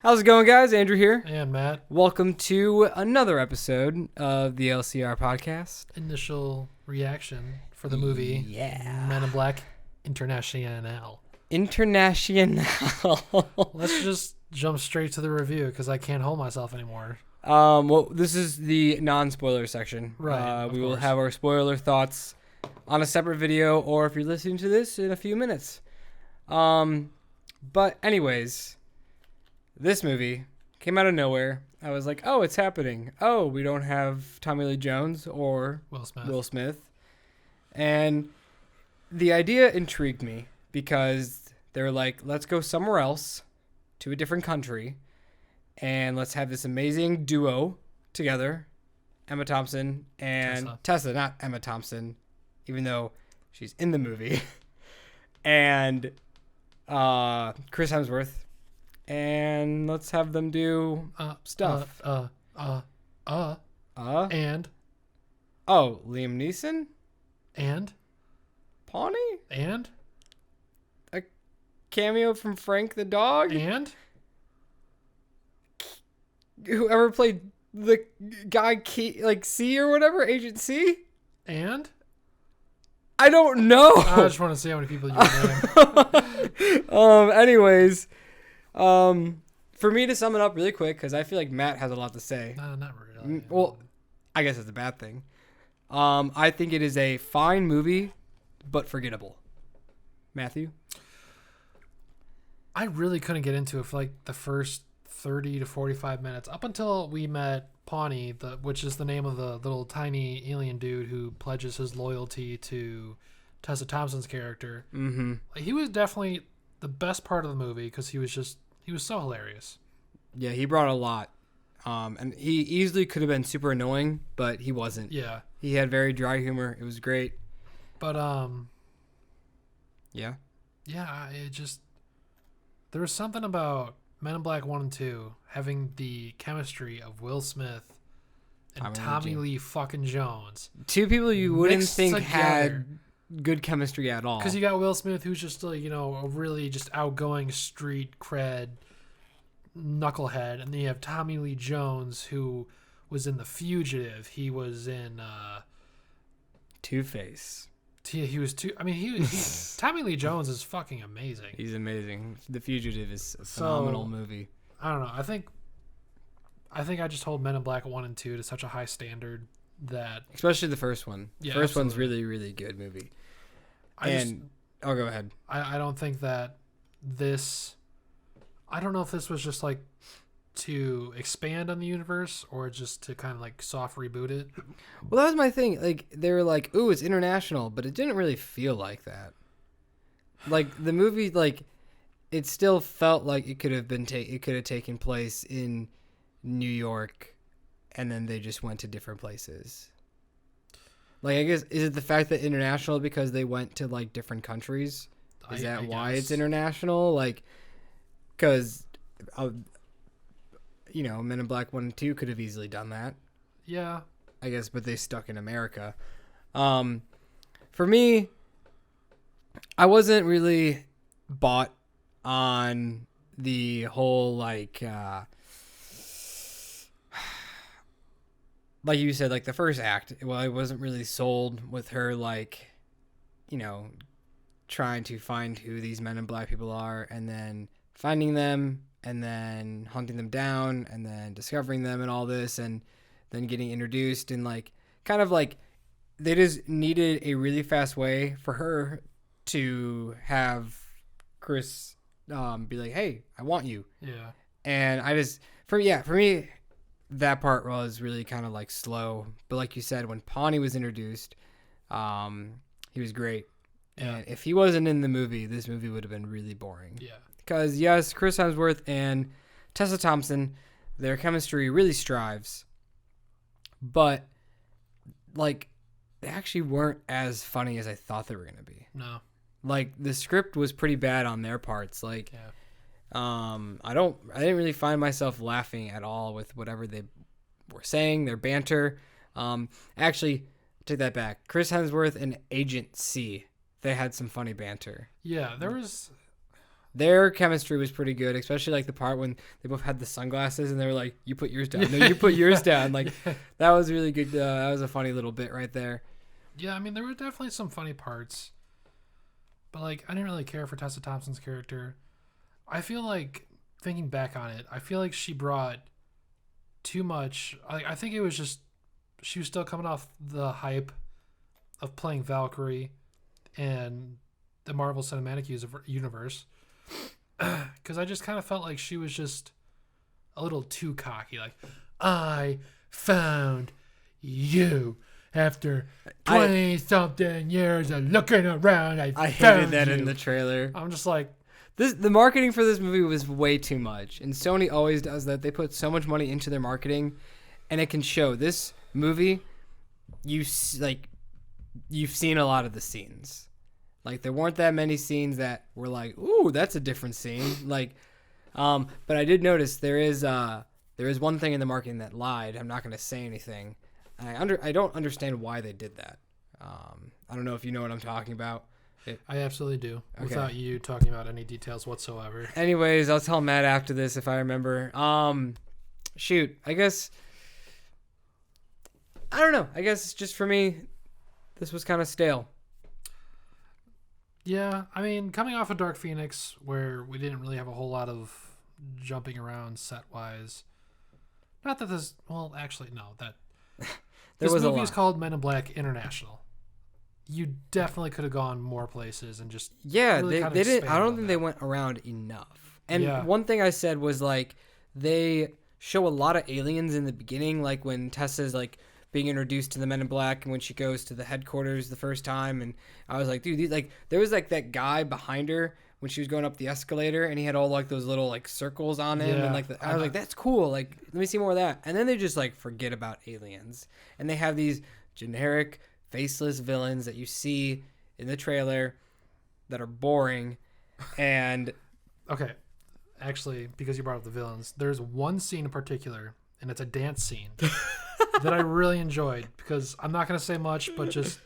How's it going, guys? Andrew here. And Matt. Welcome to another episode of the LCR podcast. Initial reaction for the movie Men in Black International. Let's just jump straight to the review because I can't hold myself anymore. Well, this is the non-spoiler section. Right. We will have our spoiler thoughts on a separate video, or if you're listening to this in a few minutes. But anyways, this movie came out of nowhere. I was like, oh, it's happening. Oh, we don't have Tommy Lee Jones or Will Smith. And the idea intrigued me because they were like, let's go somewhere else to a different country and let's have this amazing duo together. Emma Thompson and Tessa, not Emma Thompson, even though she's in the movie. And Chris Hemsworth. And let's have them do stuff. And Oh, Liam Neeson? And Pawnee? And A cameo from Frank the dog? And Whoever played the guy C or whatever, Agent C? And I don't know. I just want to see how many people you name. Anyways, for me to sum it up really quick, because I feel like Matt has a lot to say. No, not really. Well, I guess it's a bad thing. I think it is a fine movie, but forgettable. Matthew? I really couldn't get into it for like the first 30 to 45 minutes up until we met Pawnee, which is the name of the little tiny alien dude who pledges his loyalty to Tessa Thompson's character. Mm-hmm. Like, he was definitely the best part of the movie because he was so hilarious. Yeah, he brought a lot. And he easily could have been super annoying, but he wasn't. Yeah. He had very dry humor. It was great. But yeah. Yeah, there was something about Men in Black 1 and 2 having the chemistry of Will Smith and Tommy Lee fucking Jones. Two people you wouldn't think together. had good chemistry at all. Because you got Will Smith, who's just like, a really just outgoing street cred knucklehead, and then you have Tommy Lee Jones, who was in The Fugitive. He was in Two-Face. He was Tommy Lee Jones is fucking amazing. He's amazing. The Fugitive is a phenomenal movie. I don't know. I think I just hold Men in Black 1 and 2 to such a high standard that... Especially the first one. Yeah, first absolutely. one's really, really good movie. Go ahead. I don't think that this... I don't know if this was just like to expand on the universe or just to kind of like soft reboot it. Well, that was my thing. Like, they were like, ooh, it's international, but it didn't really feel like that. Like, the movie, like, it still felt like it could have been it could have taken place in New York, and then they just went to different places. Like, I guess, is it the fact that international because they went to, like, different countries? Is that why it's international? Like, because, Men in Black 1 and 2 could have easily done that. Yeah. I guess, but they stuck in America. For me, I wasn't really bought on the whole, like you said, like the first act. Well, I wasn't really sold with her, like, trying to find who these Men in Black people are and then finding them and then hunting them down and then discovering them and all this and then getting introduced and like kind of like they just needed a really fast way for her to have Chris be like, hey, I want you. Yeah. And for me, that part was really kind of like slow. But like you said, when Pawnee was introduced, he was great. Yeah. And if he wasn't in the movie, this movie would have been really boring. Yeah. Because, yes, Chris Hemsworth and Tessa Thompson, their chemistry really strives. But, like, they actually weren't as funny as I thought they were going to be. No. Like, the script was pretty bad on their parts. Like, yeah. I didn't really find myself laughing at all with whatever they were saying, their banter. Actually, take that back. Chris Hemsworth and Agent C, they had some funny banter. Yeah, there was... their chemistry was pretty good, especially like the part when they both had the sunglasses and they were like, "You put yours down." No, you put yours down. Like that was really good. That was a funny little bit right there. Yeah, I mean, there were definitely some funny parts, but like I didn't really care for Tessa Thompson's character. I feel like thinking back on it, I feel like she brought too much. I think it was just she was still coming off the hype of playing Valkyrie and the Marvel Cinematic Universe, because I just kind of felt like she was just a little too cocky. Like, I found you after 20-something years of looking around. I hated that you. in the trailer. I'm just like, the marketing for this movie was way too much, and Sony always does that. They put so much money into their marketing, and it can show. This movie, you've seen a lot of the scenes. Like there weren't that many scenes that were like, ooh, that's a different scene. Like, but I did notice there is one thing in the marketing that lied. I'm not going to say anything. I don't understand why they did that. I don't know if you know what I'm talking about. I absolutely do. Okay. Without you talking about any details whatsoever. Anyways, I'll tell Matt after this if I remember. Shoot, I guess. I don't know. I guess just for me, this was kind of stale. Yeah, I mean, coming off of Dark Phoenix, where we didn't really have a whole lot of jumping around set-wise. Not that this... Well, actually, no. This movie is called Men in Black International. You definitely could have gone more places and just... Yeah, really they didn't... I don't think they went around enough. And one thing I said was, like, they show a lot of aliens in the beginning, like when Tessa's, like... being introduced to the Men in Black and when she goes to the headquarters the first time, and I was like, dude, there was like that guy behind her when she was going up the escalator and he had all like those little like circles on him, and like I was like, that's cool, like let me see more of that. And then they just like forget about aliens and they have these generic faceless villains that you see in the trailer that are boring. And okay, actually, because you brought up the villains, there's one scene in particular, and it's a dance scene that I really enjoyed, because I'm not going to say much, but just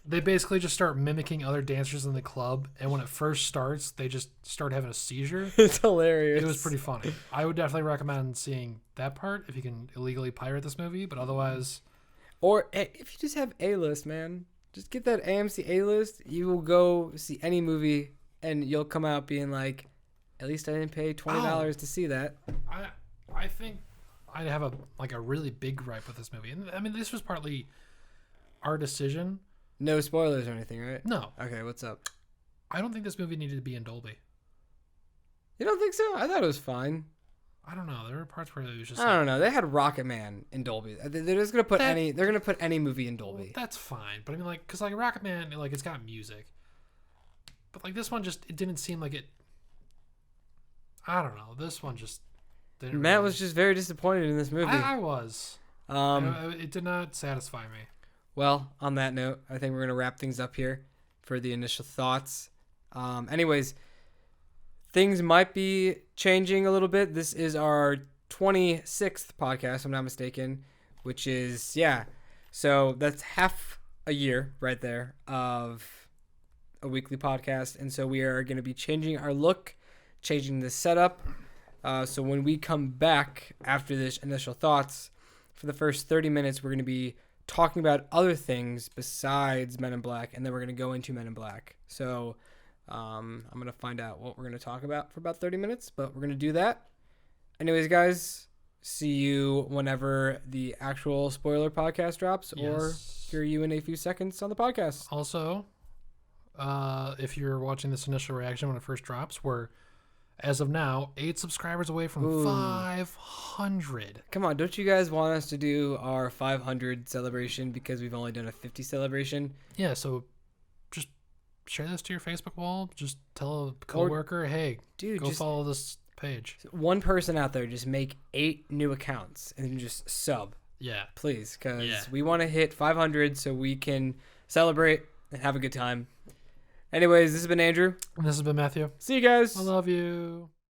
they basically just start mimicking other dancers in the club, and when it first starts, they just start having a seizure. It's hilarious. It was pretty funny. I would definitely recommend seeing that part if you can illegally pirate this movie, but otherwise... Or if you just have A-list, man, just get that AMC A-list. You will go see any movie, and you'll come out being like, at least I didn't pay $20 to see that. I think I have a really big gripe with this movie. And I mean, this was partly our decision. No spoilers or anything, right? No. Okay, what's up? I don't think this movie needed to be in Dolby. You don't think so? I thought it was fine. I don't know. There were parts where it was just... I don't know. They had Rocket Man in Dolby. They're just gonna put They're gonna put any movie in Dolby. Well, that's fine, but I mean, like, because like Rocket Man, like it's got music, but like this one it didn't seem like it. I don't know. This one just didn't. Matt was just very disappointed in this movie. I was. It did not satisfy me. Well, on that note, I think we're gonna wrap things up here for the initial thoughts. Anyways. Things might be changing a little bit. This is our 26th podcast, if I'm not mistaken, which is, so that's half a year right there of a weekly podcast. And so we are going to be changing our look, changing the setup. So when we come back after this initial thoughts, for the first 30 minutes, we're going to be talking about other things besides Men in Black, and then we're going to go into Men in Black. So... I'm going to find out what we're going to talk about for about 30 minutes, but we're going to do that. Anyways, guys, see you whenever the actual spoiler podcast drops, or hear you in a few seconds on the podcast. Also, if you're watching this initial reaction when it first drops, we're, as of now, 8 subscribers away from 500. Come on, don't you guys want us to do our 500 celebration because we've only done a 50 celebration? Yeah, so just share this to your Facebook wall. Just tell a coworker, hey, dude, go follow this page. One person out there, just make 8 new accounts and then just sub. Yeah. Please, because we want to hit 500 so we can celebrate and have a good time. Anyways, this has been Andrew. And this has been Matthew. See you guys. I love you.